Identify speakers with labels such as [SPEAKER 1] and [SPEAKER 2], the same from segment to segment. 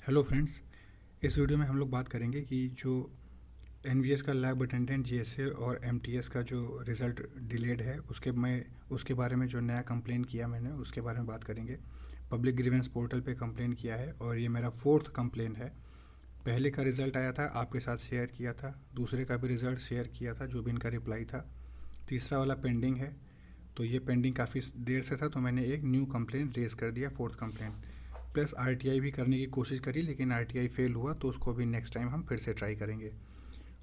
[SPEAKER 1] Hello friends. इस video में हम लोग बात करेंगे कि जो एनवीएस का लैब अटेंडेंट जीएसए और एमटीएस का जो रिज़ल्ट डिलेड है उसके बारे में जो नया कंप्लेन किया मैंने उसके बारे में बात करेंगे। पब्लिक ग्रीवेंस पोर्टल पे कंप्लेन किया है और ये मेरा फोर्थ कंप्लेन है। पहले का रिज़ल्ट आया था, आपके साथ शेयर किया था। दूसरे का भी रिज़ल्ट शेयर किया था, जो भी इनका रिप्लाई था। तीसरा वाला पेंडिंग है। तो ये पेंडिंग काफ़ी देर से था, तो मैंने एक न्यू कंप्लेन रेज़ कर दिया, फोर्थ कंप्लेन। प्लस आरटीआई भी करने की कोशिश करी, लेकिन आरटीआई फेल हुआ, तो उसको भी नेक्स्ट टाइम हम फिर से ट्राई करेंगे।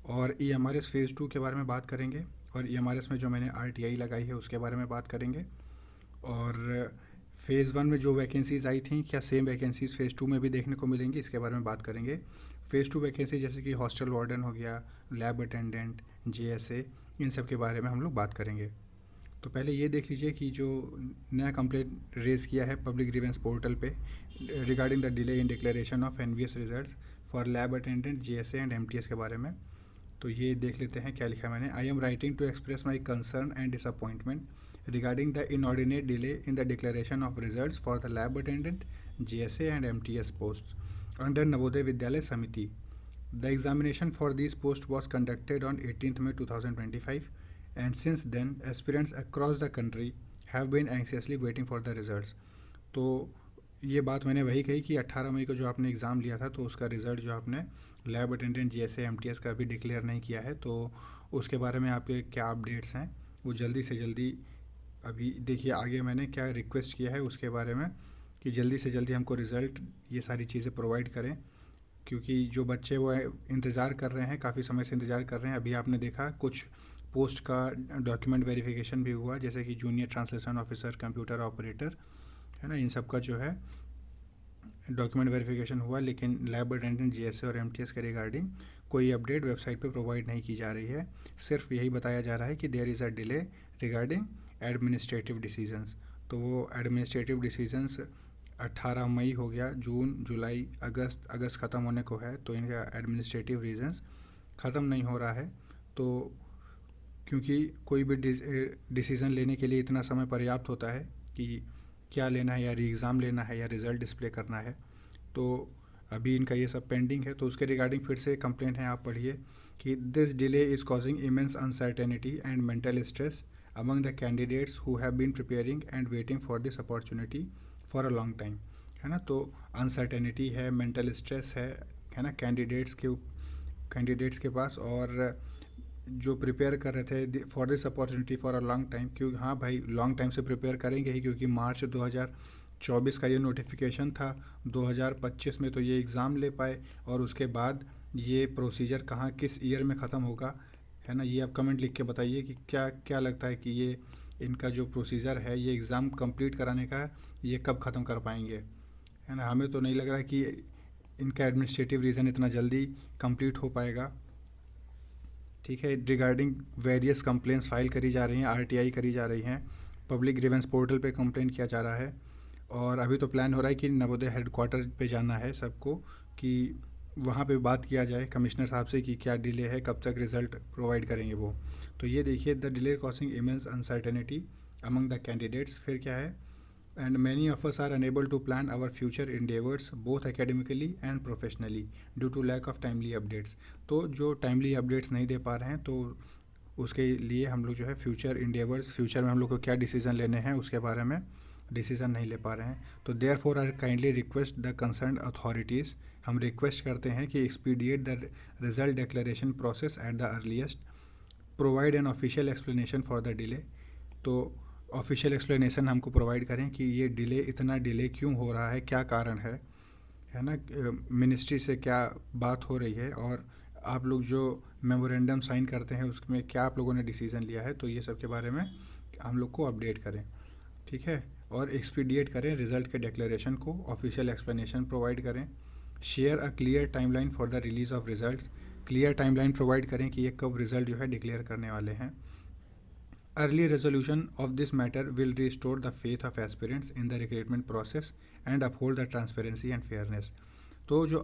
[SPEAKER 1] और ईएमआरएस फ़ेज़ 2 के बारे में बात करेंगे, और ईएमआरएस में जो मैंने आरटीआई लगाई है उसके बारे में बात करेंगे। और फ़ेज़ 1 में जो वैकेंसीज़ आई थी, क्या सेम वैकेंसीज़ फ़ेज़ 2 में भी देखने को मिलेंगी, इसके बारे में बात करेंगे। फ़ेज़ 2 वैकेंसी जैसे कि हॉस्टल वार्डन हो गया, लैब अटेंडेंट, जेएसए, इन सब के बारे में हम लोग बात करेंगे। तो पहले ये देख लीजिए कि जो नया कंप्लेंट रेज़ किया है पब्लिक ग्रीवेंस पोर्टल पे regarding the delay in declaration of NVS results for lab attendant, GSA and MTS के बारे में। तो ये देख लेते हैं क्या लिखा है मैंने। I am writing to express my concern and disappointment regarding the inordinate delay in the declaration of results for the lab attendant, GSA and MTS post under Navodaya Vidyalaya Samiti. The examination for these posts was conducted on 18th May 2025, and since then aspirants across the country have been anxiously waiting for the results. तो ये बात मैंने वही कही कि 18 मई को जो आपने एग्ज़ाम लिया था, तो उसका रिज़ल्ट जो आपने लैब अटेंडेंट, जीएसए, एमटीएस का अभी डिक्लेयर नहीं किया है, तो उसके बारे में आपके क्या अपडेट्स हैं वो जल्दी से जल्दी अभी देखिए। आगे मैंने क्या रिक्वेस्ट किया है उसके बारे में कि जल्दी से जल्दी हमको रिज़ल्ट, ये सारी चीज़ें प्रोवाइड करें, क्योंकि जो बच्चे वो इंतज़ार कर रहे हैं, काफ़ी समय से इंतज़ार कर रहे हैं। अभी आपने देखा कुछ पोस्ट का डॉक्यूमेंट वेरिफिकेशन भी हुआ, जैसे कि junior translation officer, computer operator, है ना, इन सब का जो है डॉक्यूमेंट वेरिफिकेशन हुआ, लेकिन लैब अटेंडेंट, जीएसए और एमटीएस के रिगार्डिंग कोई अपडेट वेबसाइट पे प्रोवाइड नहीं की जा रही है। सिर्फ यही बताया जा रहा है कि there is a delay regarding administrative decisions. तो वो एडमिनिस्ट्रेटिव डिसीजंस 18 मई हो गया, जून, जुलाई, अगस्त ख़त्म होने को है, तो इनका एडमिनिस्ट्रेटिव रीजंस ख़त्म नहीं हो रहा है। तो क्योंकि कोई भी डिसीज़न लेने के लिए इतना समय पर्याप्त होता है कि क्या लेना है, या री एग्ज़ाम लेना है, या रिज़ल्ट डिस्प्ले करना है। तो अभी इनका ये सब पेंडिंग है, तो उसके रिगार्डिंग फिर से कंप्लेंट है, आप पढ़िए कि this delay is causing immense uncertainty and mental stress among the candidates who have been preparing and waiting for this opportunity for a long time, है ना। तो अनसर्टेनिटी है, मेंटल स्ट्रेस है ना, कैंडिडेट्स के पास, और जो प्रिपेयर कर रहे थे for this opportunity for a long time, क्यों, हाँ भाई, लॉन्ग टाइम से प्रिपेयर करेंगे ही, क्योंकि मार्च 2024 का ये नोटिफिकेशन था। 2025 में तो ये एग्ज़ाम ले पाए, और उसके बाद ये प्रोसीजर कहाँ किस ईयर में ख़त्म होगा, है ना। ये आप कमेंट लिख के बताइए कि क्या क्या लगता है कि ये इनका जो प्रोसीजर है, ये एग्ज़ाम कंप्लीट कराने का, ये कब ख़त्म कर पाएंगे, है ना। हमें तो नहीं लग रहा है कि इनका एडमिनिस्ट्रेटिव रीज़न इतना जल्दी कंप्लीट हो पाएगा। ठीक है, रिगार्डिंग वेरियस कंप्लेंट्स फाइल करी जा रही हैं, आरटीआई करी जा रही हैं, पब्लिक ग्रीवेंस पोर्टल पे कंप्लेंट किया जा रहा है। और अभी तो प्लान हो रहा है कि नवोदय हेडक्वार्टर पे जाना है सबको, कि वहाँ पे बात किया जाए कमिश्नर साहब से कि क्या डिले है, कब तक रिज़ल्ट प्रोवाइड करेंगे वो। तो ये देखिए, the delay causing immense uncertainty among the candidates, फिर क्या है, and many of us are unable to plan our future endeavors both academically and professionally due to lack of timely updates। तो जो टाइमली अपडेट्स नहीं दे पा रहे हैं, तो उसके लिए हम लोग जो है फ्यूचर इंडेवर्स, फ्यूचर में हम लोग को क्या डिसीज़न लेने हैं उसके बारे में डिसीज़न नहीं ले पा रहे हैं। तो therefore I kindly request the concern authorities, हम रिक्वेस्ट करते हैं कि expedite the result declaration process at the earliest, provide an official explanation for the delay. तो ऑफिशियल एक्सप्लेनेशन हमको प्रोवाइड करें कि ये डिले, इतना डिले क्यों हो रहा है, क्या कारण है ना, मिनिस्ट्री से क्या बात हो रही है, और आप लोग जो मेमोरेंडम साइन करते हैं उसमें क्या आप लोगों ने डिसीज़न लिया है। तो ये सब के बारे में हम लोग को अपडेट करें, ठीक है। और एक्सपीडिएट करें रिज़ल्ट के डिक्लेरेशन को, ऑफिशियल एक्सप्लेनेशन प्रोवाइड करें। Share a clear timeline for the release of result, clear timeline provide करें कि ये कब रिज़ल्ट जो है डिक्लेयर करने वाले हैं। Early resolution of this matter will restore the faith of aspirants in the recruitment process and uphold the transparency and fairness। तो जो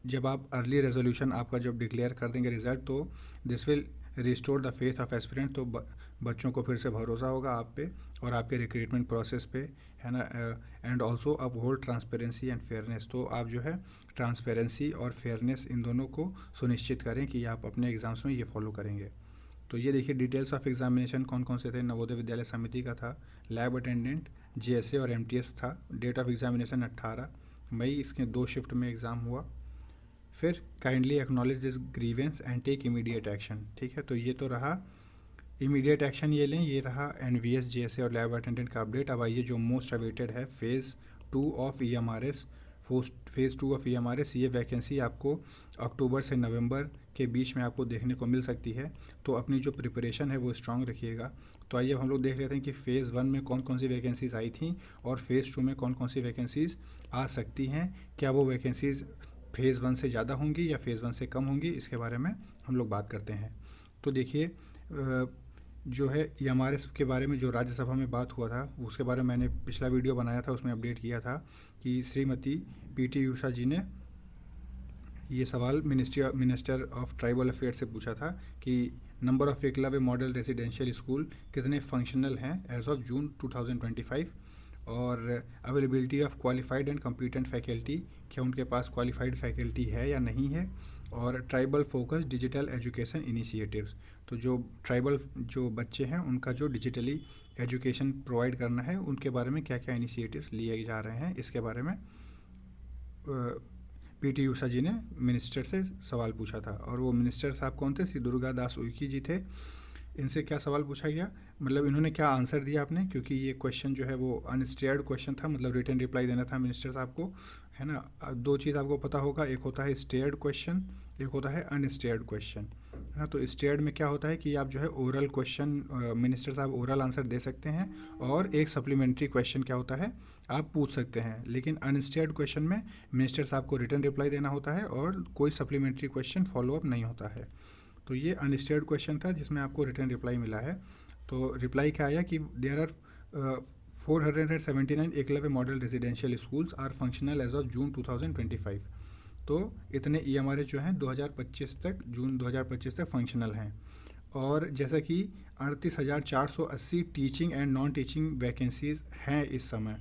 [SPEAKER 1] जब आप अर्ली रेजोल्यूशन आपका जब डिक्लेयर कर देंगे रिज़ल्ट, तो this will restore the faith of aspirant, तो बच्चों को फिर से भरोसा होगा आप पे, और आपके रिक्रूटमेंट प्रोसेस पे, है ना। And also uphold transparency and fairness, तो आप जो है ट्रांसपेरेंसी और फेयरनेस इन दोनों को सुनिश्चित करें कि आप अपने एग्ज़ाम्स में ये फॉलो करेंगे। तो ये देखिए डिटेल्स ऑफ एग्जामिनेशन कौन कौन से थे। नवोदय विद्यालय समिति का था, लैब अटेंडेंट, जीएसए और एमटीएस था। डेट ऑफ एग्जामिनेशन 18 मई, इसके 2 शिफ्ट में एग्ज़ाम हुआ। फिर kindly acknowledge this grievance and take immediate action, ठीक है। तो ये तो रहा इमीडिएट एक्शन, ये लें, ये रहा एनवीएस, जीएसए और लैब अटेंडेंट का अपडेट। अब आइए जो मोस्ट अवेटेड है, phase 2 of EMRS. Phase 2 of EMRS, ये वैकेंसी आपको अक्टूबर से नवंबर के बीच में आपको देखने को मिल सकती है। तो अपनी जो प्रिपरेशन है वो स्ट्रांग रखिएगा। तो आइए हम लोग देख लेते हैं कि फ़ेज़ 1 में कौन कौन सी वैकेंसीज़ आई थी और फ़ेज़ 2 में कौन कौन सी वैकेंसीज़ आ सकती हैं। क्या वो वैकेंसीज़ फ़ेज़ 1 से ज़्यादा होंगी या फ़ेज़ 1 से कम होंगी, इसके बारे में हम लोग बात करते हैं। तो देखिए जो है ये हमारे के बारे में जो राज्यसभा में बात हुआ था उसके बारे में मैंने पिछला वीडियो बनाया था, उसमें अपडेट किया था कि श्रीमती पीटी उषा जी ने ये सवाल मिनिस्टर ऑफ ट्राइबल अफेयर से पूछा था कि number of Eklavya model residential school कितने फंक्शनल हैं एज ऑफ जून 2025, और availability of qualified and competent faculty, क्या उनके पास क्वालिफाइड फैकल्टी है या नहीं है, और tribal focus digital education initiatives, तो जो ट्राइबल जो बच्चे हैं उनका जो डिजिटली एजुकेशन प्रोवाइड करना है उनके बारे में क्या क्या इनिशिएटिव्स लिए जा रहे हैं, इसके बारे में पीटी उषा जी ने मिनिस्टर से सवाल पूछा था। और वो मिनिस्टर साहब कौन थे? श्री दुर्गा दास उइके जी थे। इनसे क्या सवाल पूछा गया, मतलब इन्होंने क्या आंसर दिया आपने, क्योंकि ये क्वेश्चन जो है वो अनस्टेयर्ड क्वेश्चन था, मतलब रिटन रिप्लाई देना था मिनिस्टर साहब को, है ना। 2 चीज़ आपको पता होगा, एक होता है स्टेयर्ड क्वेश्चन, एक होता है अनस्टेयर्ड क्वेश्चन, है ना। तो स्टेयर्ड में क्या होता है कि आप जो है ओरल क्वेश्चन मिनिस्टर साहब ओरल आंसर दे सकते हैं और एक सप्लीमेंट्री क्वेश्चन क्या होता है आप पूछ सकते हैं। लेकिन अनस्टेयर्ड क्वेश्चन में मिनिस्टर साहब को रिटन रिप्लाई देना होता है और कोई सप्लीमेंट्री क्वेश्चन फॉलोअप नहीं होता है। तो ये अनस्टेयर्ड क्वेश्चन था जिसमें आपको रिटर्न रिप्लाई मिला है। तो रिप्लाई क्या आया कि there are 479 Eklavya model residential schools are functional as of June 2025। तो इतने ईएमआरएस जो हैं 2025 तक, जून 2025 तक फंक्शनल हैं। और जैसा कि 38,480 teaching and non teaching vacancies हैं इस समय,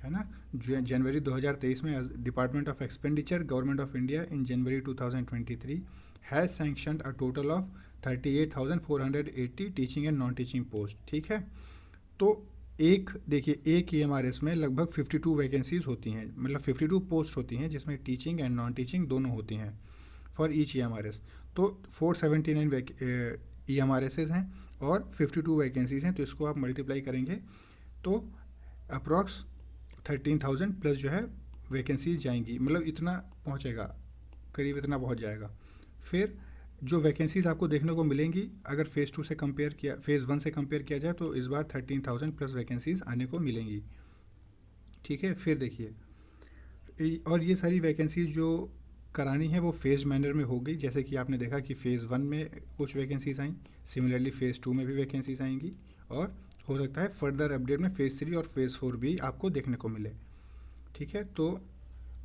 [SPEAKER 1] है ना। जनवरी 2023 में department of expenditure government of India in January 2023 has sanctioned a total of 38,480 teaching and non teaching post, ठीक है। तो एक देखिए एक ईएमआरएस में लगभग 52 वैकेंसीज होती हैं, मतलब 52 पोस्ट होती हैं जिसमें टीचिंग एंड नॉन टीचिंग दोनों होती हैं फॉर ईच ईएमआरएस। तो 479 ईएमआरएसेज हैं और 52 वैकेंसीज हैं, तो इसको आप मल्टीप्लाई करेंगे तो अप्रॉक्स 13,000 प्लस जो है वैकेंसीज जाएंगी, मतलब इतना पहुंचेगा, करीब इतना पहुंच जाएगा। फिर जो वैकेंसीज आपको देखने को मिलेंगी अगर फ़ेज़ 2 से कंपेयर किया, फ़ेज़ 1 से कंपेयर किया जाए तो इस बार 13,000 प्लस वैकेंसीज आने को मिलेंगी, ठीक है। फिर देखिए और ये सारी वैकेंसीज जो करानी है वो फेज़ मैनर में होगी, जैसे कि आपने देखा कि फ़ेज़ 1 में कुछ वैकेंसीज आई, सिमिलरली फ़ेज़ 2 में भी वैकेंसीज आएंगी, और हो सकता है फर्दर अपडेट में फ़ेज़ 3 और फ़ेज़ 4 भी आपको देखने को मिले, ठीक है। तो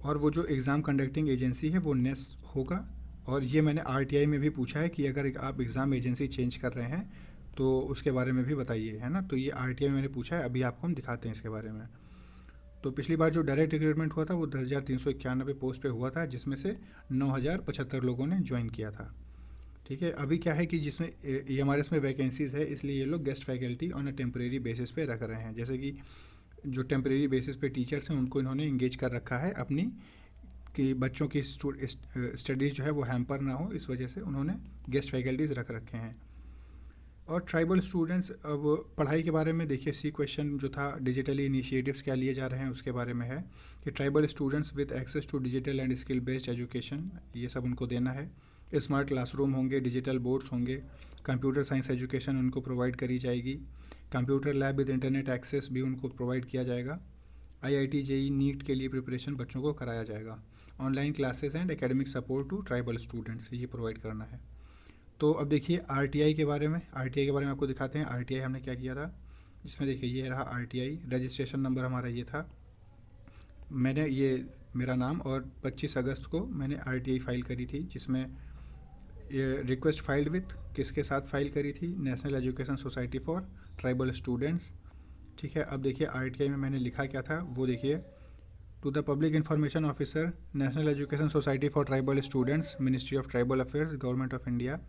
[SPEAKER 1] और वो जो एग्ज़ाम कंडक्टिंग एजेंसी है वो नेस होगा। और ये मैंने आरटीआई में भी पूछा है कि अगर आप एग्ज़ाम एजेंसी चेंज कर रहे हैं तो उसके बारे में भी बताइए, है ना। तो ये आरटीआई में मैंने पूछा है, अभी आपको हम दिखाते हैं इसके बारे में। तो पिछली बार जो डायरेक्ट रिक्रूटमेंट हुआ था वो 10,391 पोस्ट पे हुआ था, जिसमें से 9,075 लोगों ने ज्वाइन किया था, ठीक है। अभी क्या है कि जिसमें ये हमारे इसमें वैकेंसीज़ है इसलिए ये लोग guest faculty on a temporary basis पे रख रहे हैं, जैसे कि जो टेम्प्रेरी बेसिस पे टीचर्स हैं उनको इन्होंने इंगेज कर रखा है अपनी, कि बच्चों की स्टडीज़ जो है वो हैम्पर ना हो, इस वजह से उन्होंने गेस्ट फैकल्टीज़ रख रखे हैं। और ट्राइबल स्टूडेंट्स, अब पढ़ाई के बारे में देखिए सी क्वेश्चन जो था डिजिटली इनिशिएटिव्स क्या लिए जा रहे हैं उसके बारे में है कि tribal students with access to digital and skill based education, ये सब उनको देना है। स्मार्ट क्लासरूम होंगे, डिजिटल बोर्ड्स होंगे, कंप्यूटर साइंस एजुकेशन उनको प्रोवाइड करी जाएगी, computer lab with internet access भी उनको प्रोवाइड किया जाएगा, आईआईटी जेई नीट के लिए प्रिपरेशन बच्चों को कराया जाएगा, online classes and academic support to tribal students ये प्रोवाइड करना है। तो अब देखिए आरटीआई के बारे में, आरटीआई के बारे में आपको दिखाते हैं आरटीआई हमने क्या किया था, जिसमें देखिए ये रहा आरटीआई, रजिस्ट्रेशन नंबर हमारा ये था, मैंने ये मेरा नाम, और 25 अगस्त को मैंने आरटीआई फाइल करी थी, जिसमें ये रिक्वेस्ट फाइल्ड विथ किसके साथ फाइल करी थी, national education society for tribal students, ठीक है, अब देखिए RTI में मैंने लिखा क्या था वो देखिए, to the public information officer, national education society for tribal students, ministry of tribal affairs, government of India.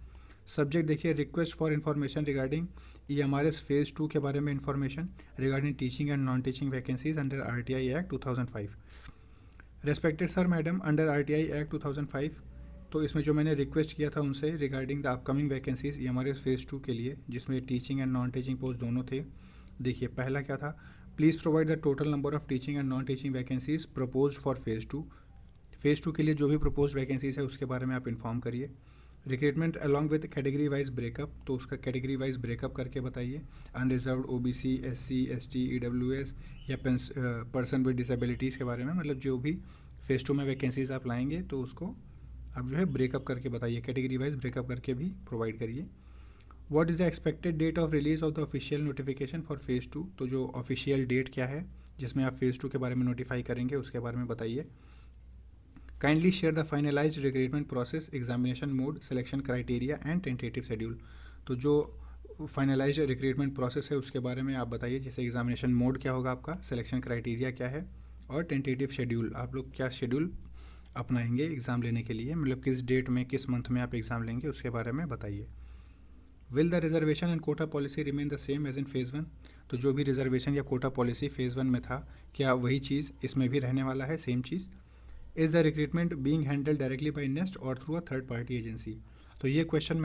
[SPEAKER 1] Subject देखिए request for information regarding EMRS phase 2 के बारे में information regarding teaching and non teaching vacancies under RTI act 2005। Respected sir madam, under RTI act 2005, तो इसमें जो मैंने request किया था उनसे regarding the upcoming vacancies EMRS phase 2 के लिए, जिसमें teaching and non teaching post दोनों थे। देखिए पहला क्या था, please provide the total number of teaching and non teaching vacancies propose for phase 2। Phase 2 के लिए जो भी प्रपोज वैकेंसीज है उसके बारे में आप इन्फॉर्म करिए। Recruitment along with category wise breakup, तो उसका कैटेगरी वाइज ब्रेकअप करके बताइए। Unreserved, OBC, SC, ST, EWS या पर्सन विद डिसेबिलिटीज़ के बारे में, मतलब जो भी फेज़ 2 में वैकेंसीज आप लाएंगे तो उसको आप जो है ब्रेकअप करके बताइए, कैटेगरी वाइज ब्रेकअप करके भी प्रोवाइड करिए। What is the expected date of release of the official notification for phase 2, तो जो ऑफिशियल डेट क्या है जिसमें आप फेज़ 2 के बारे में नोटिफाई करेंगे उसके बारे में बताइए। Kindly share the finalised recruitment process, examination mode, selection criteria and tentative schedule, तो जो फाइनलाइज्ड रिक्रूटमेंट प्रोसेस है उसके बारे में आप बताइए, जैसे एग्जामिनेशन मोड क्या होगा आपका, सिलेक्शन क्राइटेरिया क्या है और टेंटेटिव शेड्यूल, आप लोग क्या शेड्यूल अपनाएंगे एग्ज़ाम लेने के लिए, मतलब किस डेट में किस मंथ में आप एग्ज़ाम लेंगे उसके बारे में बताइए। Will the reservation and quota policy remain the same as in phase 1, तो जो भी रिजर्वेशन या कोटा पॉलिसी फेज़ 1 में था क्या वही चीज़ इसमें भी रहने वाला है, सेम चीज़। Is the recruitment being handled directly by NEST और through a third party agency, तो ये क्वेश्चन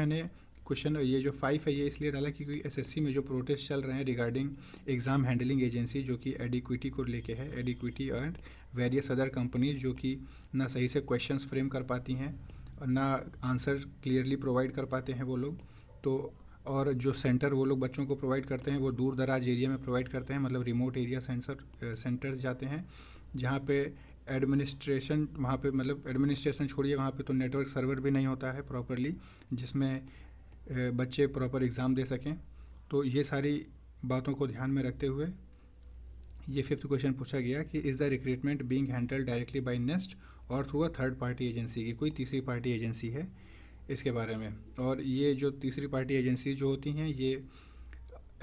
[SPEAKER 1] ये जो 5 है ये इसलिए डाला क्योंकि SSC में जो प्रोटेस्ट चल रहे हैं रिगार्डिंग एग्ज़ाम हैंडलिंग एजेंसी जो कि एडिक्विटी को लेके है, एडिक्विटी एंड वेरियस अदर कंपनीज जो कि ना सही से क्वेश्चंस फ्रेम कर पाती हैं और ना आंसर क्लियरली प्रोवाइड कर पाते हैं वो लोग, तो और जो सेंटर वो लोग बच्चों को प्रोवाइड करते हैं वो दूर दराज एरिया में प्रोवाइड करते हैं, मतलब रिमोट एरिया सेंटर्स जाते हैं जहाँ पे एडमिनिस्ट्रेशन, वहाँ पे मतलब एडमिनिस्ट्रेशन छोड़िए, वहाँ पे तो नेटवर्क सर्वर भी नहीं होता है प्रॉपरली जिसमें बच्चे प्रॉपर एग्ज़ाम दे सकें। तो ये सारी बातों को ध्यान में रखते हुए ये 5th क्वेश्चन पूछा गया कि is the recruitment being handled directly by NEST और through a third party agency, की कोई तीसरी पार्टी एजेंसी है इसके बारे में। और ये जो तीसरी पार्टी एजेंसी जो होती हैं ये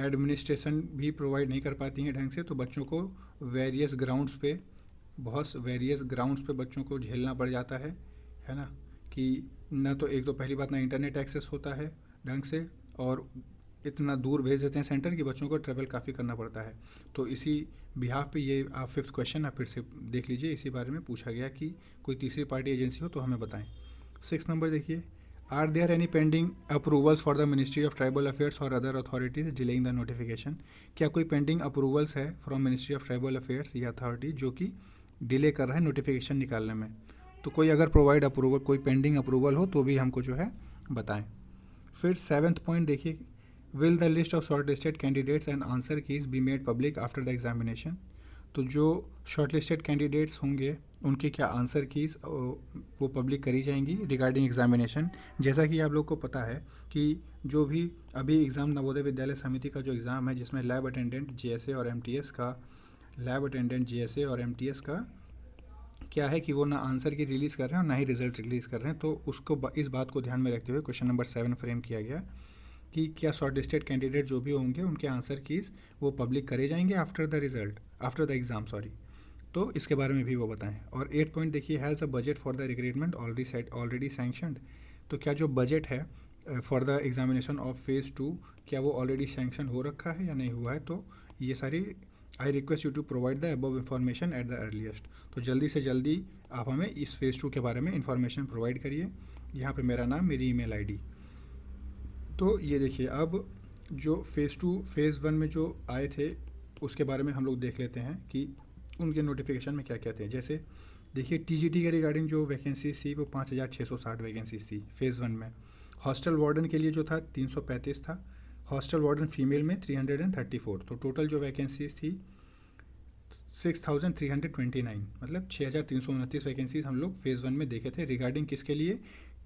[SPEAKER 1] एडमिनिस्ट्रेशन भी प्रोवाइड नहीं कर पाती हैं ढंग से, तो बच्चों को वेरियस ग्राउंड्स पे बच्चों को झेलना पड़ जाता है ना, कि ना तो एक तो पहली बात ना इंटरनेट एक्सेस होता है ढंग से और इतना दूर भेज देते हैं सेंटर कि बच्चों को ट्रैवल काफ़ी करना पड़ता है। तो इसी बिहाफ पे ये आप 5th क्वेश्चन आप फिर से देख लीजिए, इसी बारे में पूछा गया कि कोई तीसरी पार्टी एजेंसी हो तो हमें बताएं। 6 नंबर देखिए, are there any pending approvals for the ministry of tribal affairs और other authorities delaying the notification, क्या कोई पेंडिंग अप्रूवल्स है from ministry of tribal affairs या अथॉरिटी जो कि डिले कर रहा है नोटिफिकेशन निकालने में, तो कोई अगर प्रोवाइड अप्रूवल, कोई पेंडिंग अप्रूवल हो तो भी हमको जो है बताएं। फिर 7th पॉइंट देखिए, will the list of short listed candidates and answer keys be made public after the examination, तो जो शॉर्ट लिस्टेड कैंडिडेट्स होंगे उनके क्या आंसर कीज वो पब्लिक करी जाएंगी रिगार्डिंग एग्जामिनेशन। जैसा कि आप लोग को पता है कि जो भी अभी एग्ज़ाम नवोदय विद्यालय समिति का जो एग्ज़ाम है जिसमें लैब अटेंडेंट GSA और MTS का क्या है कि वो ना आंसर की रिलीज़ कर रहे हैं और ना ही रिज़ल्ट रिलीज़ कर रहे हैं, तो उसको इस बात को ध्यान में रखते हुए क्वेश्चन नंबर 7 फ्रेम किया गया कि क्या शॉर्ट लिस्टेड कैंडिडेट जो भी होंगे उनके आंसर कीज वो पब्लिक करे जाएंगे आफ्टर द एग्ज़ाम तो इसके बारे में भी वो बताएं। और 8 पॉइंट देखिए, has a budget for the recruitment already sanctioned, तो क्या जो बजट है for the examination of phase 2 क्या वो ऑलरेडी सैंक्शन हो रखा है या नहीं हुआ है, तो ये सारी I request you to provide the above information at the earliest, तो जल्दी से जल्दी आप हमें इस फेज़ 2 के बारे में इन्फॉर्मेशन प्रोवाइड करिए। यहाँ पे मेरा नाम, मेरी ईमेल आईडी। तो ये देखिए, अब जो फेज़ 1 में जो आए थे उसके बारे में हम लोग देख लेते हैं कि उनके नोटिफिकेशन में क्या क्या थे। जैसे देखिए TGT के रिगार्डिंग जो वैकेंसीज थी वो 5660 वैकेंसीज थी फेज़ 1 में। हॉस्टल वार्डन के लिए जो था 335 था, हॉस्टल वार्डन फीमेल में 334, तो टोटल जो वैकेंसीज थी 6329, मतलब 6329 वैकेंसीज हम लोग फेज़ 1 में देखे थे रिगार्डिंग किसके लिए,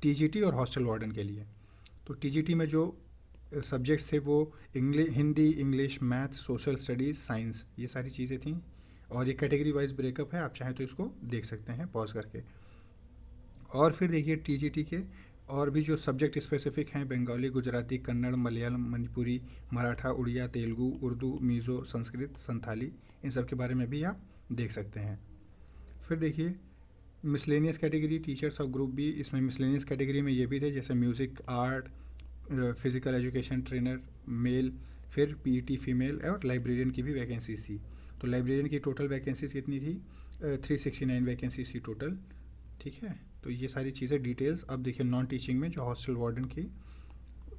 [SPEAKER 1] TGT और हॉस्टल वार्डन के लिए। तो TGT में जो सब्जेक्ट्स थे वो Hindi, English, math, social studies, science, ये सारी चीज़ें थी। और ये कैटेगरी वाइज ब्रेकअप है, आप चाहें तो इसको देख सकते हैं पॉज करके। और फिर देखिए TGT के और भी जो सब्जेक्ट स्पेसिफिक हैं, बंगाली, गुजराती, कन्नड़, मलयालम, मणिपुरी, मराठा, उड़िया, तेलुगु, उर्दू, मिज़ो, संस्कृत, संथाली, इन सब के बारे में भी आप देख सकते हैं। फिर देखिए miscellaneous category, teachers of group B. इसमें मिसलेनियस कैटेगरी में ये भी थे जैसे music, art, physical education trainer male, फिर पीईटी फीमेल, और लाइब्रेरियन की भी वैकेंसीज थी। तो लाइब्रेरियन की टोटल वैकेंसीज कितनी थी? 369 वैकेंसीज थी टोटल। ठीक है, तो ये सारी चीज़ें डिटेल्स। अब देखिए नॉन टीचिंग में जो हॉस्टल वार्डन की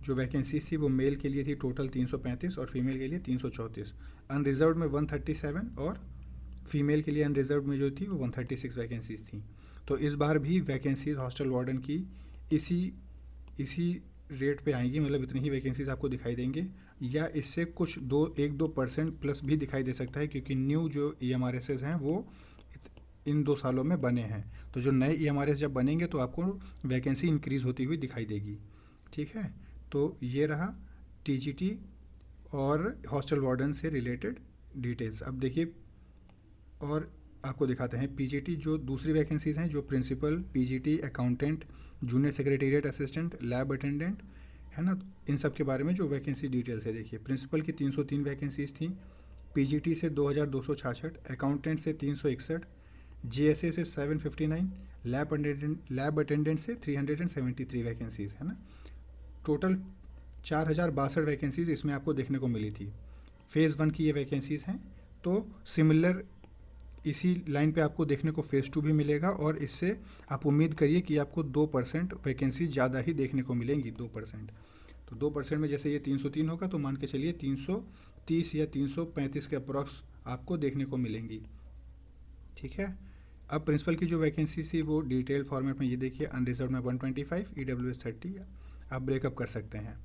[SPEAKER 1] जो वैकेंसीज थी वो मेल के लिए थी टोटल 335 और फीमेल के लिए 334। अनरिजर्व में 137 और फीमेल के लिए अनरिजर्व में जो थी वो 136 वैकेंसीज थी। तो इस बार भी वैकेंसीज हॉस्टल वार्डन की इसी रेट पे आएंगी, मतलब इतनी ही वैकेंसीज आपको दिखाई देंगे, या इससे कुछ 1-2% प्लस भी दिखाई दे सकता है, क्योंकि न्यू जो EMRSs हैं वो इन 2 सालों में बने हैं। तो जो नए EMRS जब बनेंगे तो आपको वैकेंसी इंक्रीज़ होती हुई दिखाई देगी। ठीक है, तो ये रहा TGT और हॉस्टल वार्डन से रिलेटेड डिटेल्स। अब देखिए और आपको दिखाते हैं PGT जो दूसरी वैकेंसीज़ हैं, जो principal, PGT, accountant, junior secretariat assistant, lab attendant, है ना, इन सब के बारे में जो वैकेंसी डिटेल्स है। देखिए प्रिंसिपल की 303 वैकेंसीज़ थी, PGT से 2266, अकाउंटेंट से 361, GSA से 759, लैब अटेंडेंट से 373 वैकेंसीज़, है ना। टोटल 4062 वैकेंसीज़ इसमें आपको देखने को मिली थी। फ़ेज़ 1 की ये वैकेंसीज़ हैं। तो सिमिलर इसी लाइन पे आपको देखने को फ़ेज़ 2 भी मिलेगा, और इससे आप उम्मीद करिए कि आपको 2% वैकेंसी ज़्यादा ही देखने को मिलेंगी, 2%। तो 2% में जैसे ये 303 होगा तो मान के चलिए 330 या 335 के अप्रॉक्स आपको देखने को मिलेंगी। ठीक है, अब प्रिंसिपल की जो वैकेंसी थी वो डिटेल फॉर्मेट में ये देखिए, अनरिजर्व में 125, EWS 30, आप ब्रेकअप कर सकते हैं।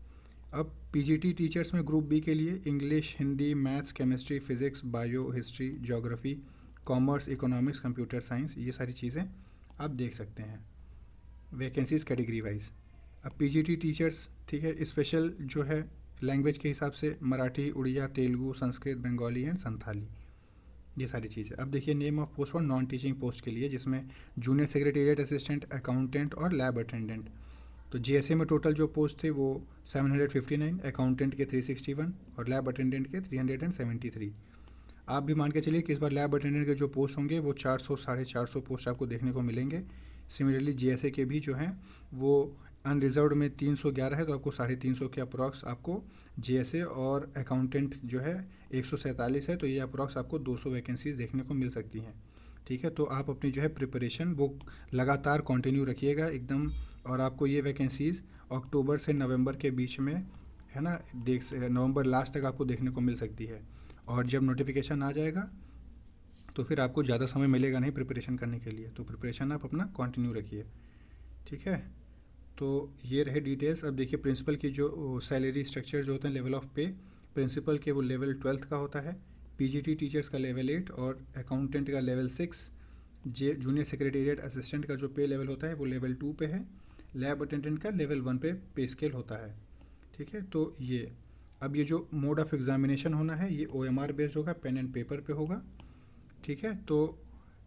[SPEAKER 1] अब PGT टीचर्स में ग्रुप बी के लिए English, Hindi, maths, chemistry, physics, bio, history, geography, commerce, economics, computer science, ये सारी चीज़ें आप देख सकते हैं वैकेंसीज कैटेगरी वाइज। अब PGT टीचर्स, ठीक है, स्पेशल जो है लैंग्वेज के हिसाब से मराठी, उड़िया, तेलुगु, संस्कृत, बंगाली एंड संथाली, ये सारी चीज़ें। अब देखिए name of post for non teaching post के लिए, जिसमें जूनियर सेक्रेटेरिएट असिस्टेंट, अकाउंटेंट और लैब अटेंडेंट। तो GSA में टोटल जो पोस्ट थे वो 759, अकाउंटेंट के 361 और लैब अटेंडेंट के 373। आप भी मान के चलिए कि इस बार लैब अटेंडेंट के जो पोस्ट होंगे वो 400 450 पोस्ट आपको देखने को मिलेंगे। सिमिलरली GSA के भी जो हैं वो अनरिजर्व्ड में 311 है, तो आपको 350 के अप्रॉक्स आपको GSA, और अकाउंटेंट जो है 147 है, तो ये अप्रॉक्स आपको 200 वैकेंसीज देखने को मिल सकती हैं। ठीक है, तो आप अपनी जो है प्रिपरेशन वो लगातार कंटिन्यू रखिएगा एकदम, और आपको ये वैकेंसीज़ अक्टूबर से नवंबर के बीच में, है ना, नवंबर लास्ट तक आपको देखने को मिल सकती है। और जब नोटिफिकेशन आ जाएगा तो फिर आपको ज़्यादा समय मिलेगा नहीं प्रिपरेशन करने के लिए, तो प्रिपरेशन आप अपना कंटिन्यू रखिए। ठीक है, तो ये रहे डिटेल्स। अब देखिए प्रिंसिपल की जो सैलरी स्ट्रक्चर जो होते हैं, लेवल ऑफ पे, प्रिंसिपल के वो लेवल 12th का होता है, PGT टीचर्स का लेवल 8 और अकाउंटेंट का लेवल 6, जूनियर सेक्रेटेरिएट असिस्टेंट का जो पे लेवल होता है वो लेवल 2 पे है, लैब अटेंडेंट का लेवल 1 पे स्केल होता है। ठीक है, तो ये अब ये जो मोड ऑफ एग्जामिनेशन होना है ये OMR बेस्ड होगा, पेन एंड पेपर पे होगा। ठीक है, तो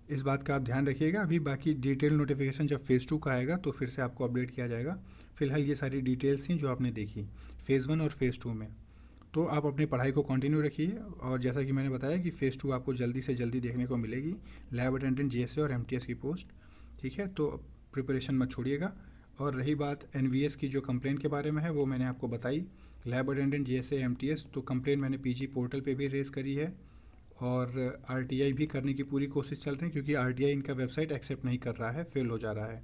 [SPEAKER 1] इस बात का आप ध्यान रखिएगा। अभी बाकी डिटेल नोटिफिकेशन जब फ़ेज़ 2 का आएगा तो फिर से आपको अपडेट किया जाएगा। फिलहाल ये सारी डिटेल्स थी जो आपने देखी फ़ेज़ 1 और फ़ेज़ 2 में। तो आप अपनी पढ़ाई को कंटिन्यू रखिए, और जैसा कि मैंने बताया कि फ़ेज़ 2 आपको जल्दी से जल्दी देखने को मिलेगी, लैब अटेंडेंट, GSA और MTS की पोस्ट। ठीक है, तो प्रिपरेशन मत छोड़िएगा। और रही बात NVS की जो कंप्लेन के बारे में है वो मैंने आपको बताई, लैब अटेंडेंट, GSA, MTS, तो कंप्लेन मैंने PG पोर्टल पे भी रेज़ करी है, और RTI भी करने की पूरी कोशिश चल रही है, क्योंकि RTI इनका वेबसाइट एक्सेप्ट नहीं कर रहा है, फेल हो जा रहा है।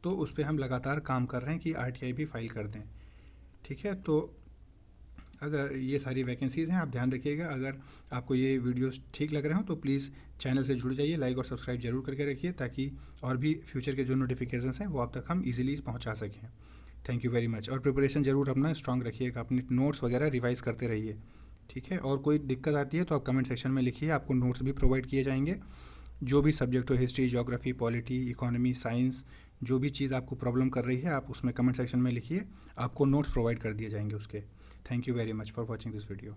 [SPEAKER 1] तो उस पर हम लगातार काम कर रहे हैं कि RTI भी फाइल कर दें। ठीक है, तो अगर ये सारी वैकेंसीज़ हैं आप ध्यान रखिएगा। अगर आपको ये वीडियोस ठीक लग रहे हो तो प्लीज़ चैनल से जुड़ जाइए, लाइक और सब्सक्राइब जरूर करके रखिए, ताकि और भी फ्यूचर के जो नोटिफिकेशंस हैं वो आप तक हम इजीली पहुंचा सकें। Thank you very much. और प्रिपरेशन ज़रूर अपना स्ट्रॉन्ग रखिएगा, अपने नोट्स वगैरह रिवाइज़ करते रहिए। ठीक है, और कोई दिक्कत आती है तो आप कमेंट सेक्शन में लिखिए, आपको नोट्स भी प्रोवाइड किए जाएंगे। जो भी सब्जेक्ट हो, history, geography, polity, economy, science, जो भी चीज़ आपको प्रॉब्लम कर रही है आप उसमें कमेंट सेक्शन में लिखिए, आपको नोट्स प्रोवाइड कर दिए जाएंगे उसके। Thank you very much for watching this video.